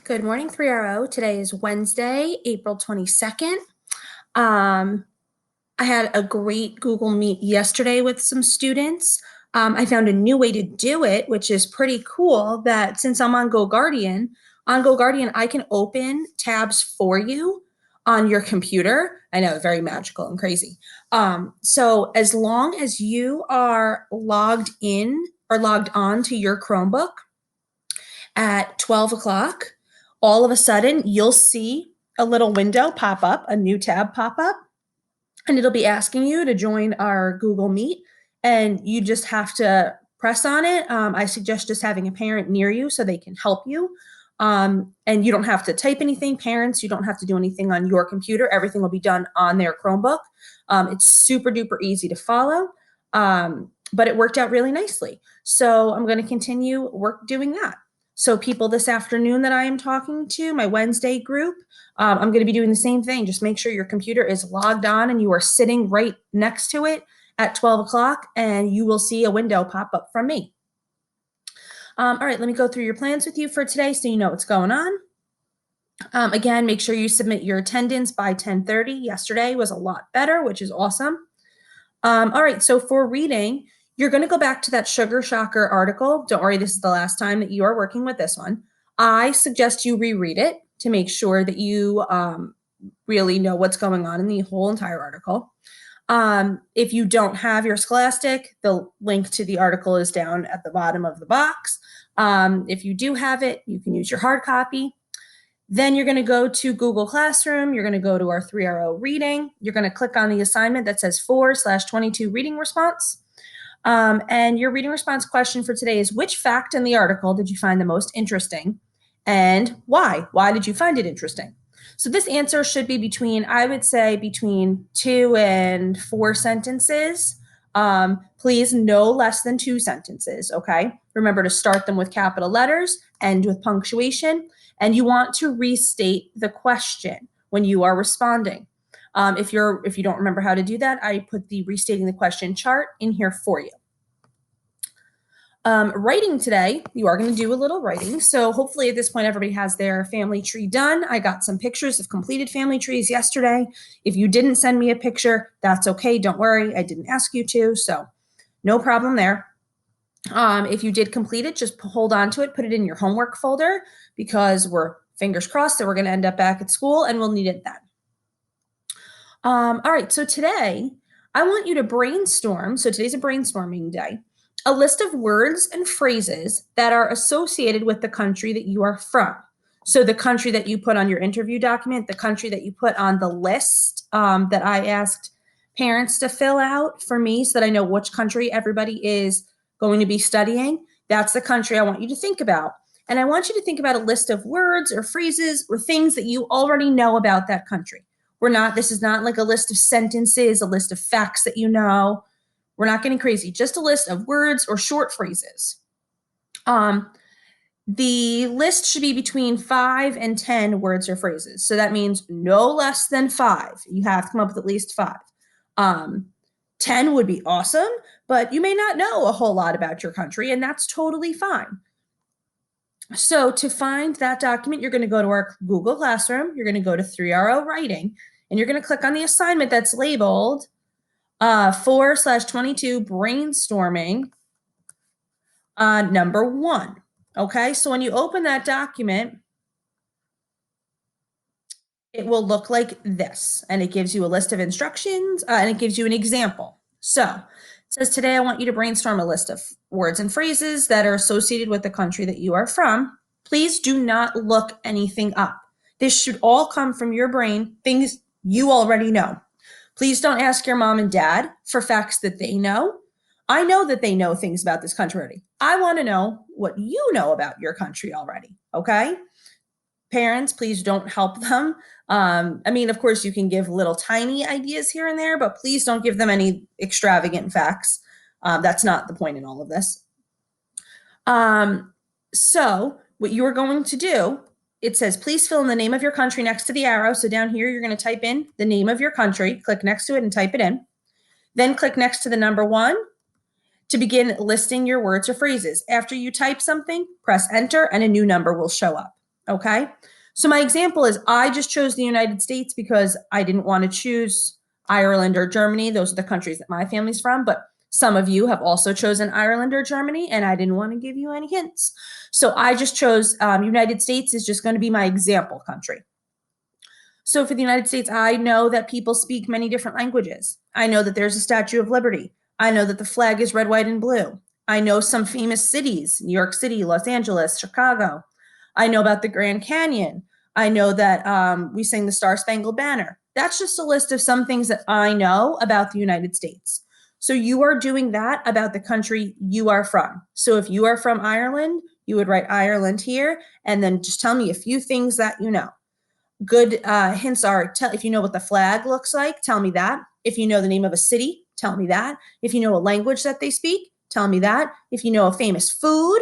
Good morning, 3RO. Today is Wednesday, April 22nd. Um, I had a great Google Meet yesterday with some students. I found a new way to do it, which is pretty cool that since I'm on GoGuardian, I can open tabs for you on your computer. I know, very magical and crazy. So as long as you are logged in or logged on to your Chromebook, at 12 o'clock, all of a sudden you'll see a little window pop up, a new tab pop up, and it'll be asking you to join our Google Meet. And you just have to press on it. I suggest just having a parent near you so they can help you. And you don't have to type anything, parents, you don't have to do anything on your computer. Everything will be done on their Chromebook. It's super duper easy to follow, but it worked out really nicely. So I'm going to continue doing that. So people this afternoon that I am talking to, my Wednesday group, I'm going to be doing the same thing. Just make sure your computer is logged on and you are sitting right next to it at 12 o'clock, and you will see a window pop up from me. All right, let me go through your plans with you for today so you know what's going on. Again, make sure you submit your attendance by 10:30. Yesterday was a lot better, which is awesome. All right, so for reading, you're going to go back to that Sugar Shocker article. Don't worry, this is the last time that you are working with this one. I suggest you reread it to make sure that you really know what's going on in the whole entire article. If you don't have your Scholastic, the link to the article is down at the bottom of the box. If you do have it, you can use your hard copy. Then you're going to go to Google Classroom. You're going to go to our 3RO reading. You're going to click on the assignment that says 4/22 reading response. And your reading response question for today is, which fact in the article did you find the most interesting and why? Why did you find it interesting? So this answer should be between, I would say, between 2 and 4 sentences. Please no less than 2 sentences, okay? Remember to start them with capital letters, end with punctuation, and you want to restate the question when you are responding. If you don't remember how to do that, I put the restating the question chart in here for you. Writing today, you are going to do a little writing. So hopefully at this point, everybody has their family tree done. I got some pictures of completed family trees yesterday. If you didn't send me a picture, that's okay. Don't worry. I didn't ask you to, so no problem there. If you did complete it, just hold on to it, put it in your homework folder, because we're fingers crossed that we're going to end up back at school and we'll need it then. All right, so today I want you to brainstorm. So today's a brainstorming day. A list of words and phrases that are associated with the country that you are from. So the country that you put on your interview document, the country that you put on the list that I asked parents to fill out for me so that I know which country everybody is going to be studying. That's the country I want you to think about. And I want you to think about a list of words or phrases or things that you already know about that country. This is not like a list of sentences, a list of facts that you know. We're not getting crazy, just a list of words or short phrases. The list should be between 5 and 10 words or phrases. So that means no less than 5. You have to come up with at least 5. 10 would be awesome, but you may not know a whole lot about your country, and that's totally fine. So to find that document, you're going to go to our Google Classroom. You're going to go to 3RO Writing, and you're going to click on the assignment that's labeled 4/22 Brainstorming number 1. Okay, so when you open that document, it will look like this, and it gives you a list of instructions, and it gives you an example. So it says, today I want you to brainstorm a list of words and phrases that are associated with the country that you are from. Please do not look anything up. This should all come from your brain, things you already know. Please don't ask your mom and dad for facts that they know. I know that they know things about this country already. I want to know what you know about your country already, okay? Parents, please don't help them. I mean, of course, you can give little tiny ideas here and there, but please don't give them any extravagant facts. That's not the point in all of this. So what you're going to do, it says, please fill in the name of your country next to the arrow. So down here, you're going to type in the name of your country, click next to it and type it in. Then click next to the number 1 to begin listing your words or phrases. After you type something, press enter and a new number will show up. Okay. So my example is I just chose the United States because I didn't want to choose Ireland or Germany. Those are the countries that my family's from, but some of you have also chosen Ireland or Germany, and I didn't want to give you any hints. So I just chose United States is just going to be my example country. So for the United States, I know that people speak many different languages. I know that there's a Statue of Liberty. I know that the flag is red, white, and blue. I know some famous cities, New York City, Los Angeles, Chicago. I know about the Grand Canyon. I know that we sing the Star Spangled Banner. That's just a list of some things that I know about the United States. So you are doing that about the country you are from. So if you are from Ireland, you would write Ireland here, and then just tell me a few things that you know. Good hints are if you know what the flag looks like, tell me that. If you know the name of a city, tell me that. If you know a language that they speak, tell me that. If you know a famous food,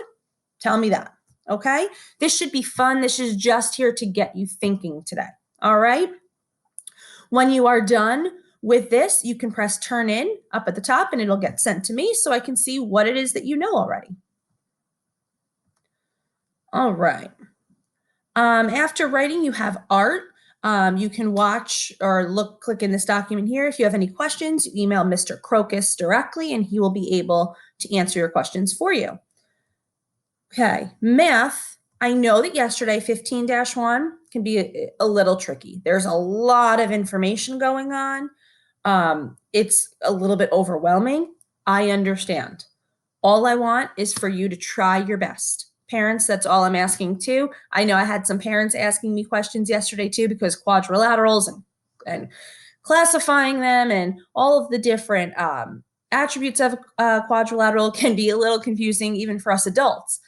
tell me that. Okay? This should be fun. This is just here to get you thinking today. All right? When you are done with this, you can press turn in up at the top and it'll get sent to me so I can see what it is that you know already. All right. After writing, you have art. You can watch or click in this document here. If you have any questions, email Mr. Crocus directly and he will be able to answer your questions for you. Okay, math. I know that yesterday 15-1 can be a little tricky. There's a lot of information going on. It's a little bit overwhelming. I understand. All I want is for you to try your best. Parents, that's all I'm asking too. I know I had some parents asking me questions yesterday too because quadrilaterals and classifying them and all of the different attributes of quadrilateral can be a little confusing even for us adults.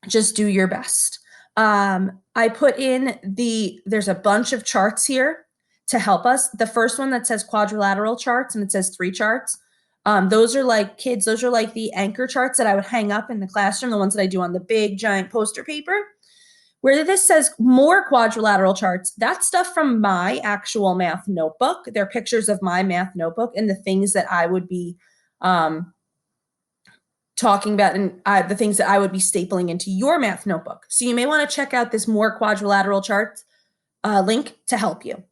Just do your best. I put in there's a bunch of charts here to help us. The first one that says quadrilateral charts and it says 3 charts. Those are like the anchor charts that I would hang up in the classroom, the ones that I do on the big giant poster paper. Where this says more quadrilateral charts, that's stuff from my actual math notebook. They're pictures of my math notebook and the things that I would be talking about and the things that I would be stapling into your math notebook. So you may want to check out this more quadrilateral charts link to help you.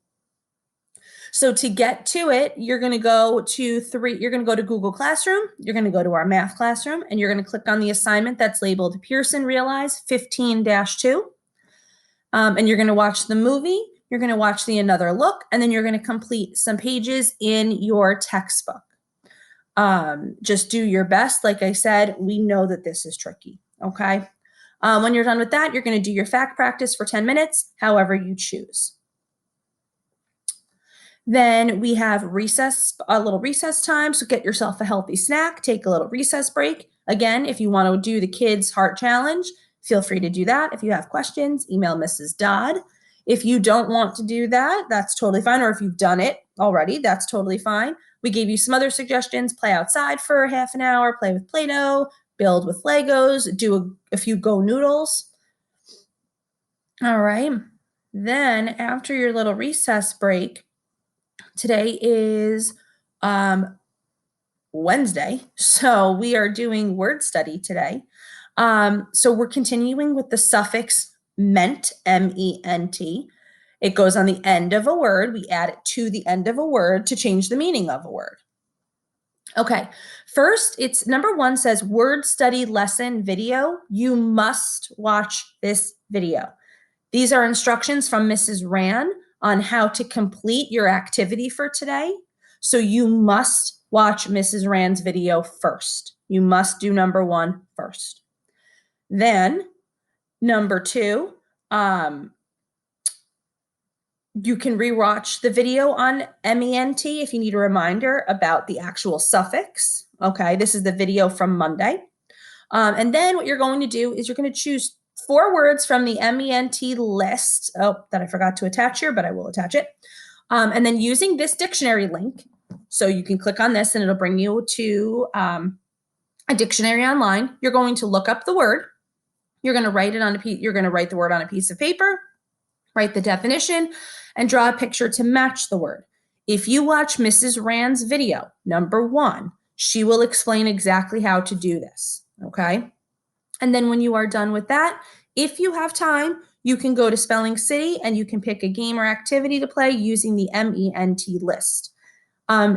So to get to it, you're going to go to Google Classroom, you're going to go to our math classroom, and you're going to click on the assignment that's labeled Pearson Realize 15-2. And you're going to watch the movie, you're going to watch the Another Look, and then you're going to complete some pages in your textbook. Just do your best. Like I said, we know that this is tricky, okay? When you're done with that, you're going to do your fact practice for 10 minutes, however you choose. Then we have a little recess time. So get yourself a healthy snack, take a little recess break. Again, if you want to do the kids' heart challenge, feel free to do that. If you have questions, email Mrs. Dodd. If you don't want to do that, that's totally fine. Or if you've done it already, that's totally fine. We gave you some other suggestions. Play outside for half an hour, play with Play-Doh, build with Legos, do a few Go Noodles. All right. Then after your little recess break, today is Wednesday, so we are doing word study today. So we're continuing with the suffix ment, M-E-N-T. It goes on the end of a word. We add it to the end of a word to change the meaning of a word. Okay, first, it's number 1 says word study lesson video. You must watch this video. These are instructions from Mrs. Rand on how to complete your activity for today. So you must watch Mrs. Rand's video first. You must do number 1 first. Then number 2, you can rewatch the video on MENT if you need a reminder about the actual suffix. Okay, this is the video from Monday. And then what you're going to do is you're going to choose 4 words from the MENT list. Oh, that I forgot to attach here, but I will attach it. And then using this dictionary link, so you can click on this and it'll bring you to a dictionary online. You're going to look up the word. You're going to write the word on a piece of paper, write the definition, and draw a picture to match the word. If you watch Mrs. Rand's video, number 1, she will explain exactly how to do this, okay? And then when you are done with that, If you have time, you can go to Spelling City and you can pick a game or activity to play using the MENT list.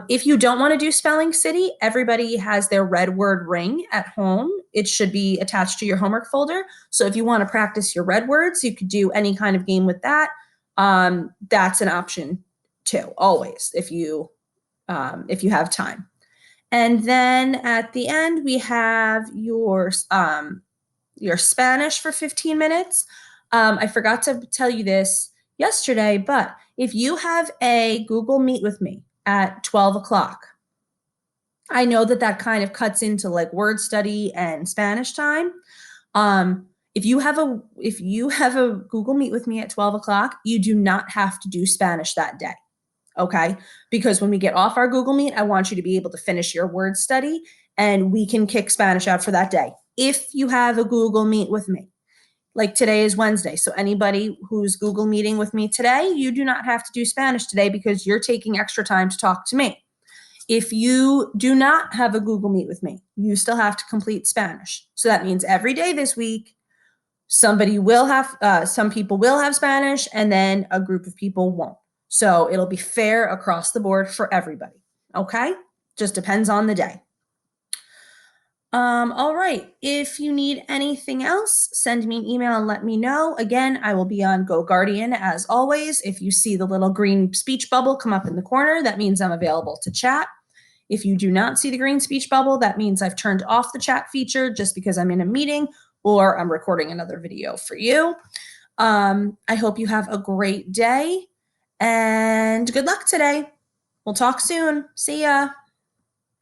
If you don't want to do Spelling City, everybody has their red word ring at home. It should be attached to your homework folder. So if you want to practice your red words, you could do any kind of game with that. That's an option too, always, if you have time. And then at the end, we have your Spanish for 15 minutes. I forgot to tell you this yesterday, but if you have a Google Meet with me at 12 o'clock, I know that that kind of cuts into like word study and Spanish time. If you have a Google Meet with me at 12 o'clock, you do not have to do Spanish that day. Okay. Because when we get off our Google Meet, I want you to be able to finish your word study and we can kick Spanish out for that day. If you have a Google Meet with me, like today is Wednesday. So anybody who's Google meeting with me today, you do not have to do Spanish today because you're taking extra time to talk to me. If you do not have a Google Meet with me, you still have to complete Spanish. So that means every day this week, some people will have Spanish and then a group of people won't. So it'll be fair across the board for everybody. Okay? Just depends on the day. All right. If you need anything else, send me an email and let me know. Again, I will be on Go Guardian as always. If you see the little green speech bubble come up in the corner, that means I'm available to chat. If you do not see the green speech bubble, that means I've turned off the chat feature just because I'm in a meeting or I'm recording another video for you. I hope you have a great day and good luck today. We'll talk soon. See ya.